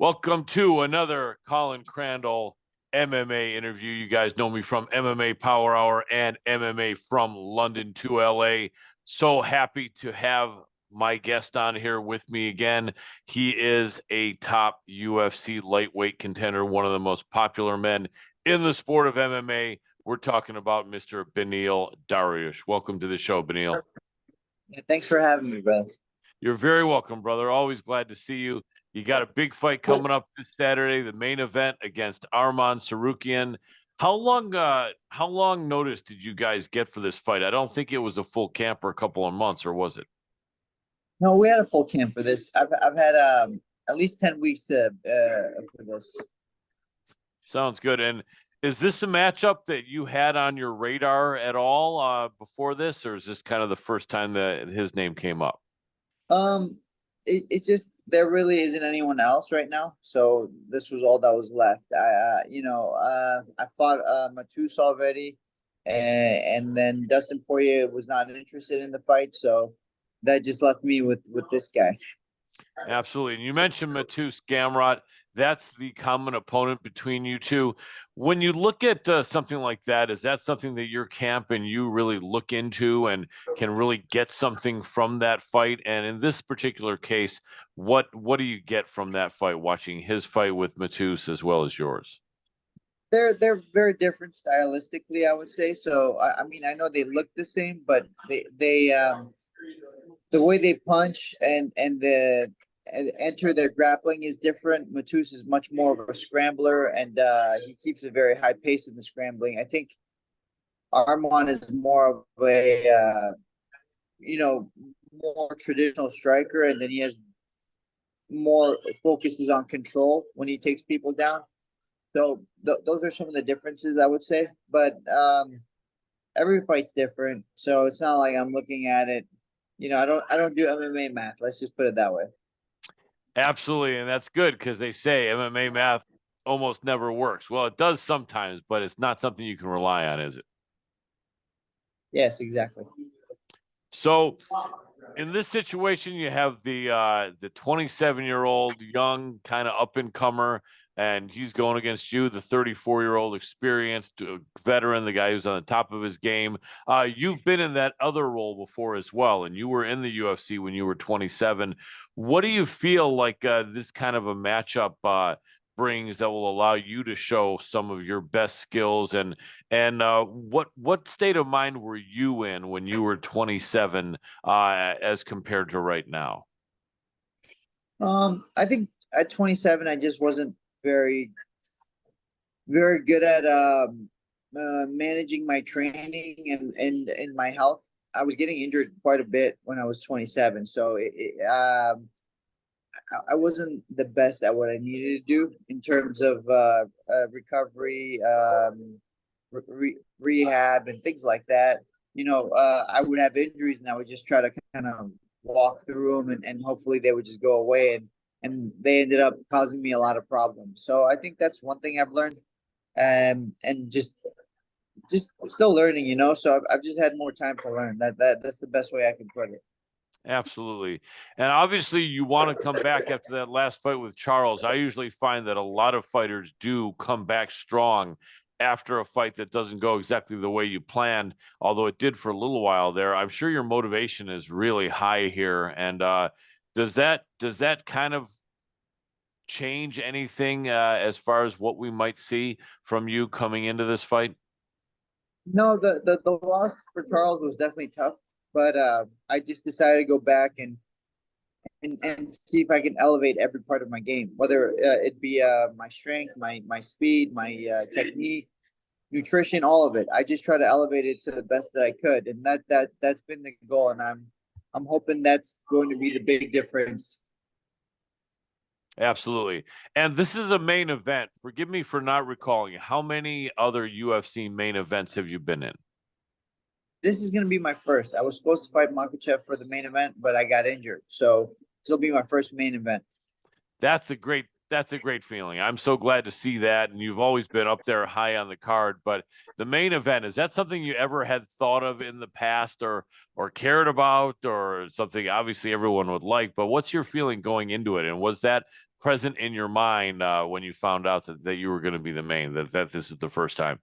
Welcome to another Colin Crandall MMA interview. You guys know me from MMA Power Hour and MMA from London to LA. So happy to have my guest on here with me again. He is a top UFC lightweight contender, one of the most popular men in the sport of MMA. We're talking about Mr. Beneil Dariush. Welcome to the show, Beneil. Yeah, thanks for having me, brother. You're very welcome, brother. Always glad to see you. You got a big fight coming up this Saturday, the main event against Arman Tsarukyan. How long notice did you guys get for this fight? I don't think it was a full camp or a couple of months, or was it? No, we had a full camp for this. I've had at least 10 weeks for this. Sounds good. And is this a matchup that you had on your radar at all before this, or is this kind of the first time that his name came up? It's just there really isn't anyone else right now, so this was all that was left. I fought Matus already, and then Dustin Poirier was not interested in the fight, so that just left me with this guy. Absolutely. And you mentioned Matus Gamrot. That's the common opponent between you two. When you look at something like that, is that something that your camp and you really look into and can really get something from that fight? And in this particular case, what do you get from that fight, watching his fight with Matus as well as yours? They're very different stylistically, I would say. So I mean, I know they look the same, but they the way they punch and enter their grappling is different. Matus is much more of a scrambler, and he keeps a very high pace in the scrambling. I think Arman is more of a more traditional striker, and then he has more focuses on control when he takes people down. So those are some of the differences, I would say. But every fight's different, so it's not like I'm looking at it. I don't do MMA math. Let's just put it that way. Absolutely, and that's good because they say MMA math almost never works. Well, it does sometimes, but it's not something you can rely on, is it? Yes, exactly. So in this situation, you have the 27-year-old young kind of up and comer, and he's going against you, the 34-year-old experienced veteran, the guy who's on the top of his game. You've been in that other role before as well, and you were in the UFC when you were 27. What do you feel like this kind of a matchup brings that will allow you to show some of your best skills? And what state of mind were you in when you were 27 as compared to right now? I think at 27, I just wasn't very good at managing my training and my health. I was getting injured quite a bit when I was 27, so I wasn't the best at what I needed to do in terms of recovery, rehab, and things like that. I would have injuries, and I would just try to kind of walk through them, and hopefully they would just go away. And they ended up causing me a lot of problems. So I think that's one thing I've learned, and just still learning. So I've just had more time to learn. That's the best way I can put it. Absolutely. And obviously you want to come back after that last fight with Charles. I usually find that a lot of fighters do come back strong after a fight that doesn't go exactly the way you planned, although it did for a little while there. I'm sure your motivation is really high here. And does that kind of change anything as far as what we might see from you coming into this fight? No, the loss for Charles was definitely tough, but I just decided to go back and see if I can elevate every part of my game, whether it be my strength, my speed, my technique, nutrition, all of it. I just try to elevate it to the best that I could, and that's been the goal, and I'm hoping that's going to be the big difference. Absolutely. And this is a main event. Forgive me for not recalling. How many other UFC main events have you been in? This is going to be my first. I was supposed to fight Makhachev for the main event, but I got injured, so this will be my first main event. That's a great feeling. I'm so glad to see that. And you've always been up there high on the card. But the main event, is that something you ever had thought of in the past or cared about, or something obviously everyone would like? But what's your feeling going into it? And was that present in your mind when you found out that you were going to be the main, that this is the first time?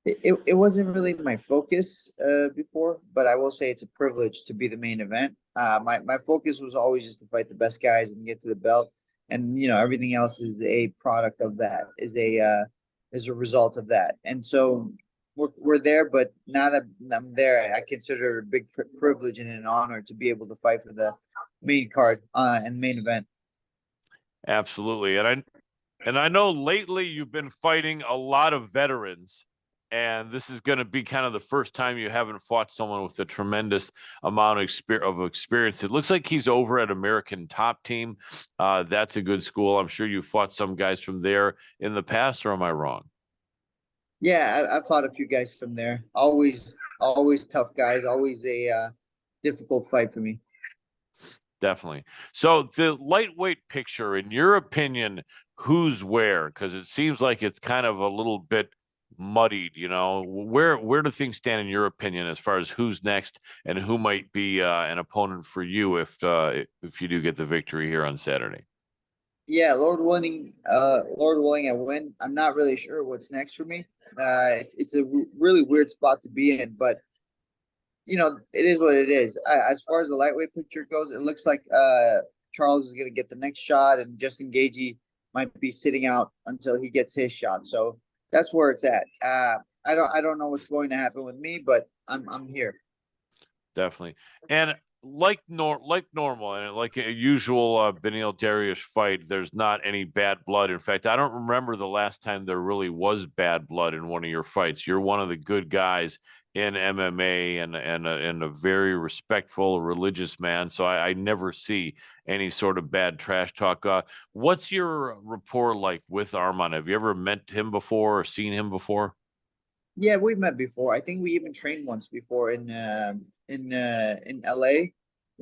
It wasn't really my focus before, but I will say it's a privilege to be the main event. My focus was always just to fight the best guys and get to the belt, and everything else is a product of that, is a result of that. And so we're there, but now that I'm there, I consider it a big privilege and an honor to be able to fight for the main card and main event. Absolutely. And I know lately you've been fighting a lot of veterans, and this is going to be kind of the first time you haven't fought someone with a tremendous amount of experience. It looks like he's over at American Top Team. That's a good school. I'm sure you fought some guys from there in the past, or am I wrong? Yeah, I fought a few guys from there. Always tough guys. Always a difficult fight for me. Definitely. So the lightweight picture, in your opinion, who's where? Because it seems like it's kind of a little bit muddied, Where do things stand in your opinion as far as who's next and who might be an opponent for you if you do get the victory here on Saturday? Yeah, Lord willing, I win. I'm not really sure what's next for me. It's a really weird spot to be in, but it is what it is. As far as the lightweight picture goes, it looks like Charles is gonna get the next shot, and Justin Gagey might be sitting out until he gets his shot. So that's where it's at. I don't know what's going to happen with me, but I'm here. Definitely. And like normal and like a usual Beneil Dariush fight, there's not any bad blood. In fact, I don't remember the last time there really was bad blood in one of your fights. You're one of the good guys in MMA and a very respectful, religious man. So I never see any sort of bad trash talk. What's your rapport like with Arman? Have you ever met him before or seen him before? Yeah, we've met before. I think we even trained once before in LA,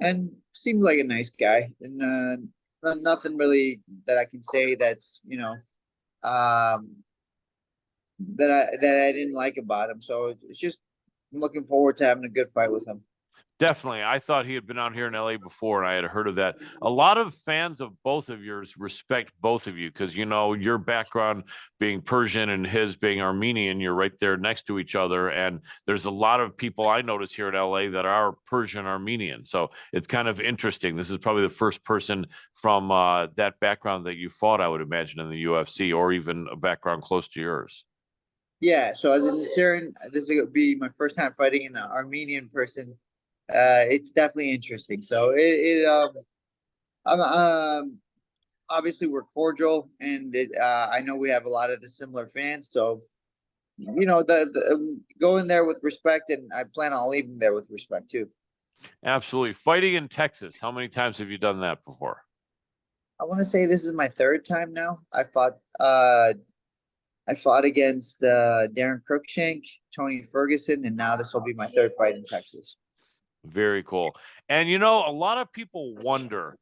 and seems like a nice guy. And nothing really that I can say that's um that I didn't like about him. So it's just I'm looking forward to having a good fight with him. Definitely. I thought he had been out here in LA before, and I had heard of that. A lot of fans of both of yours respect both of you because, your background being Persian and his being Armenian, you're right there next to each other. And there's a lot of people I notice here in LA that are Persian Armenian. So it's kind of interesting. This is probably the first person from that background that you fought, I would imagine, in the UFC, or even a background close to yours. Yeah. So as an Assyrian, this will be my first time fighting an Armenian person. It's definitely interesting. So I'm, obviously we're cordial, and I know we have a lot of the similar fans. So the go in there with respect, and I plan on leaving there with respect too. Absolutely. Fighting in Texas. How many times have you done that before? I want to say this is my third time now. I fought against Darren Cruikshank, Tony Ferguson, and now this will be my third fight in Texas. Very cool. And a lot of people wonder,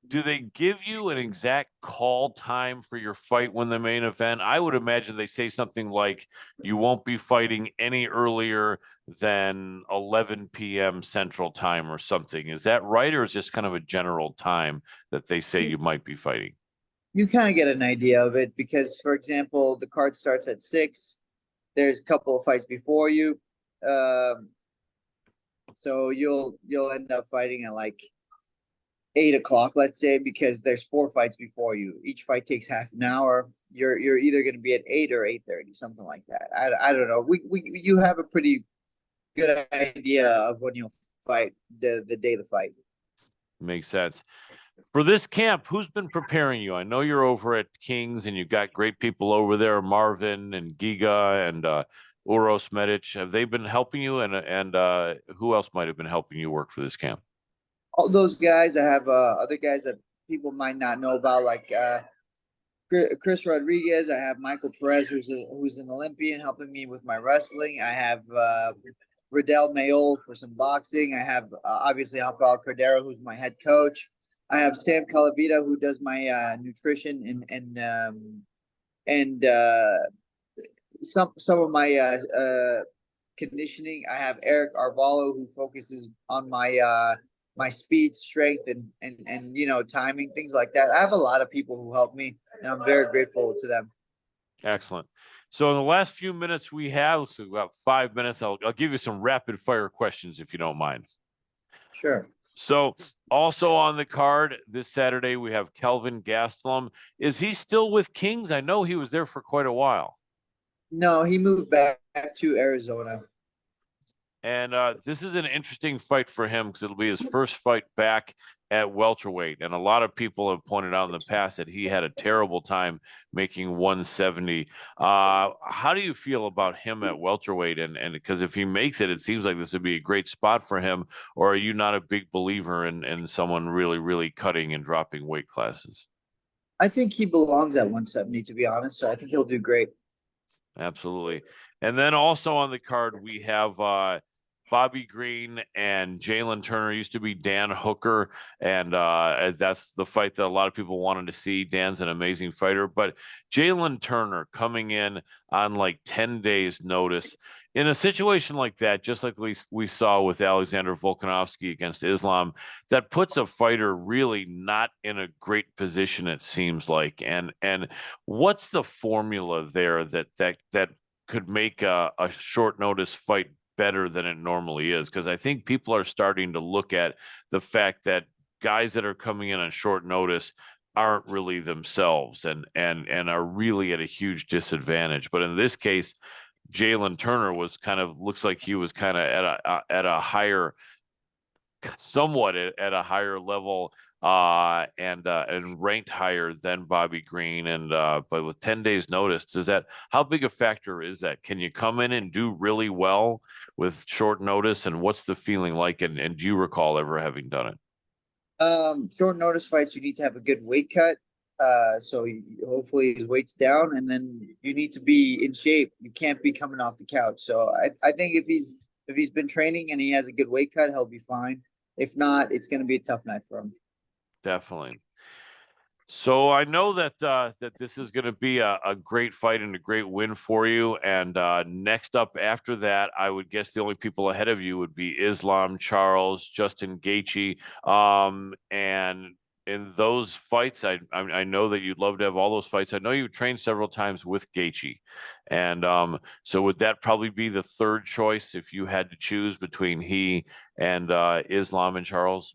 do they give you an exact call time for your fight when the main event? I would imagine they say something like you won't be fighting any earlier than 11 p.m. Central Time or something. Is that right? Or is this kind of a general time that they say you might be fighting? You kind of get an idea of it because, for example, the card starts at 6. There's a couple of fights before you, um, so you'll end up fighting at like 8 o'clock, let's say, because there's 4 fights before you. Each fight takes half an hour. You're either going to be at 8 or 8:30, something like that. I don't know. You have a pretty good idea of when you'll fight the day of the fight. Makes sense. For this camp, who's been preparing you? I know you're over at Kings and you've got great people over there, Marvin and Giga and Uros Medic. Have they been helping you? And who else might have been helping you work for this camp? All those guys. I have other guys that people might not know about, like Chris Rodriguez. I have Michael Perez, who's an Olympian, helping me with my wrestling. I have Riddell Mayol for some boxing. I have obviously Rafael Cordero, who's my head coach. I have Sam Calavita, who does my nutrition and some of my conditioning. I have Eric Arvalo, who focuses on my my speed, strength, and timing, things like that. I have a lot of people who help me, and I'm very grateful to them. Excellent. So in the last few minutes we have, so about 5 minutes, I'll give you some rapid fire questions if you don't mind. Sure. So also on the card this Saturday, we have Kelvin Gastelum. Is he still with Kings? I know he was there for quite a while. No, he moved back to Arizona. And this is an interesting fight for him because it'll be his first fight back at welterweight. And a lot of people have pointed out in the past that he had a terrible time making 170. How do you feel about him at welterweight? And because if he makes it, it seems like this would be a great spot for him. Or are you not a big believer in someone really, really cutting and dropping weight classes? I think he belongs at 170, to be honest. So I think he'll do great. Absolutely. And then also on the card, we have Bobby Green and Jalen Turner. Used to be Dan Hooker, and that's the fight that a lot of people wanted to see. Dan's an amazing fighter, but Jalen Turner coming in on like 10 days notice in a situation like that, just like we saw with Alexander Volkanovski against Islam, that puts a fighter really not in a great position, it seems like. And what's the formula there that could make a short notice fight better than it normally is? Because I think people are starting to look at the fact that guys that are coming in on short notice aren't really themselves and are really at a huge disadvantage. But in this case, Jalen Turner was looks like he was kind of at a higher, somewhat at a higher level and ranked higher than Bobby Green. And but with 10 days notice, how big a factor is that? Can you come in and do really well with short notice? And what's the feeling like? And do you recall ever having done it? Short notice fights, you need to have a good weight cut. So hopefully his weight's down, and then you need to be in shape. You can't be coming off the couch. So I think if he's been training and he has a good weight cut, he'll be fine. If not, it's going to be a tough night for him. Definitely. So I know that that this is going to be a great fight and a great win for you. And next up after that, I would guess the only people ahead of you would be Islam Charles, Justin Gaethje, and in those fights, I know that you'd love to have all those fights. I know you've trained several times with Gaethje, and so would that probably be the third choice if you had to choose between he and Islam and Charles?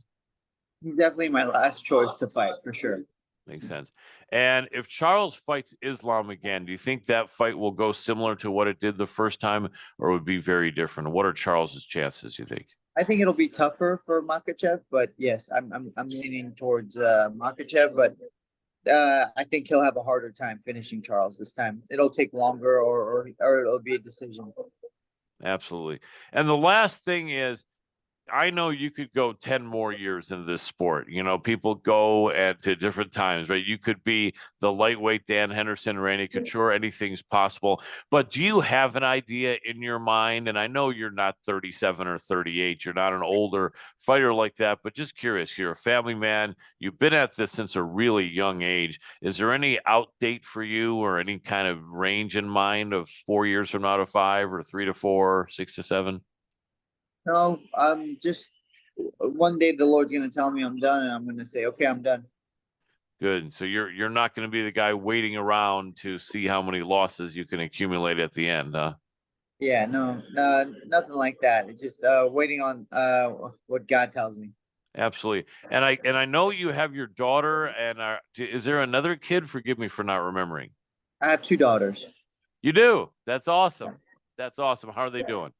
He's definitely my last choice to fight for sure. Makes sense. And if Charles fights Islam again, do you think that fight will go similar to what it did the first time, or would be very different? What are Charles's chances, you think? I think it'll be tougher for Makhachev, but yes, I'm leaning towards Makhachev, but I think he'll have a harder time finishing Charles this time. It'll take longer, or it'll be a decision. Absolutely. And the last thing is, I know you could go 10 more years in this sport. You know, people go at to different times, right? You could be the lightweight Dan Henderson, Randy Couture, anything's possible. But do you have an idea in your mind? And I know you're not 37 or 38, you're not an older fighter like that, but just curious, you're a family man, you've been at this since a really young age. Is there any out date for you or any kind of range in mind of 4 years from now to 5 or 3 to 4, 6 to 7? No, I'm just one day the Lord's gonna tell me I'm done, and I'm gonna say, okay, I'm done. Good. So you're not going to be the guy waiting around to see how many losses you can accumulate at the end, huh? Yeah, no, nothing like that. It's just waiting on what God tells me. Absolutely. And I know you have your daughter, and is there another kid? Forgive me for not remembering. I have two daughters. You do. That's awesome. That's awesome. How are they doing?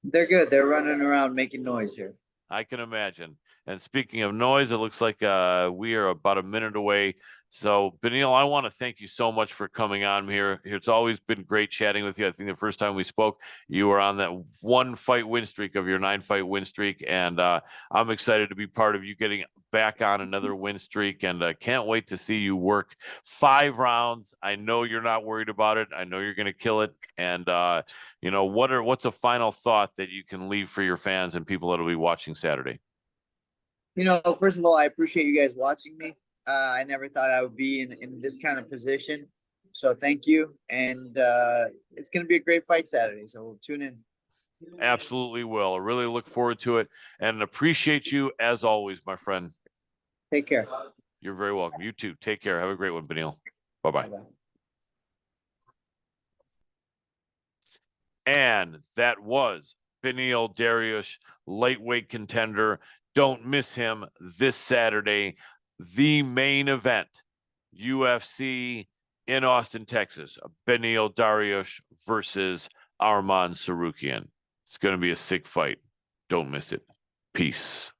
They're good. They're running around making noise here. I can imagine. And speaking of noise, it looks like we are about a minute away. So, Beneil, I want to thank you so much for coming on here. It's always been great chatting with you. I think the first time we spoke, you were on that 1 fight win streak of your 9 fight win streak. And I'm excited to be part of you getting back on another win streak. And can't wait to see you work 5 rounds. I know you're not worried about it. I know you're going to kill it. And, what's a final thought that you can leave for your fans and people that will be watching Saturday? First of all, I appreciate you guys watching me. I never thought I would be in this kind of position. So thank you. And it's going to be a great fight Saturday. So we'll tune in. Absolutely will. I really look forward to it and appreciate you as always, my friend. Take care. You're very welcome. You too. Take care. Have a great one, Beneil. Bye-bye. Bye-bye. And that was Beneil Dariush, lightweight contender. Don't miss him this Saturday. The main event, UFC in Austin, Texas. Beneil Dariush versus Arman Tsarukyan. It's going to be a sick fight. Don't miss it. Peace.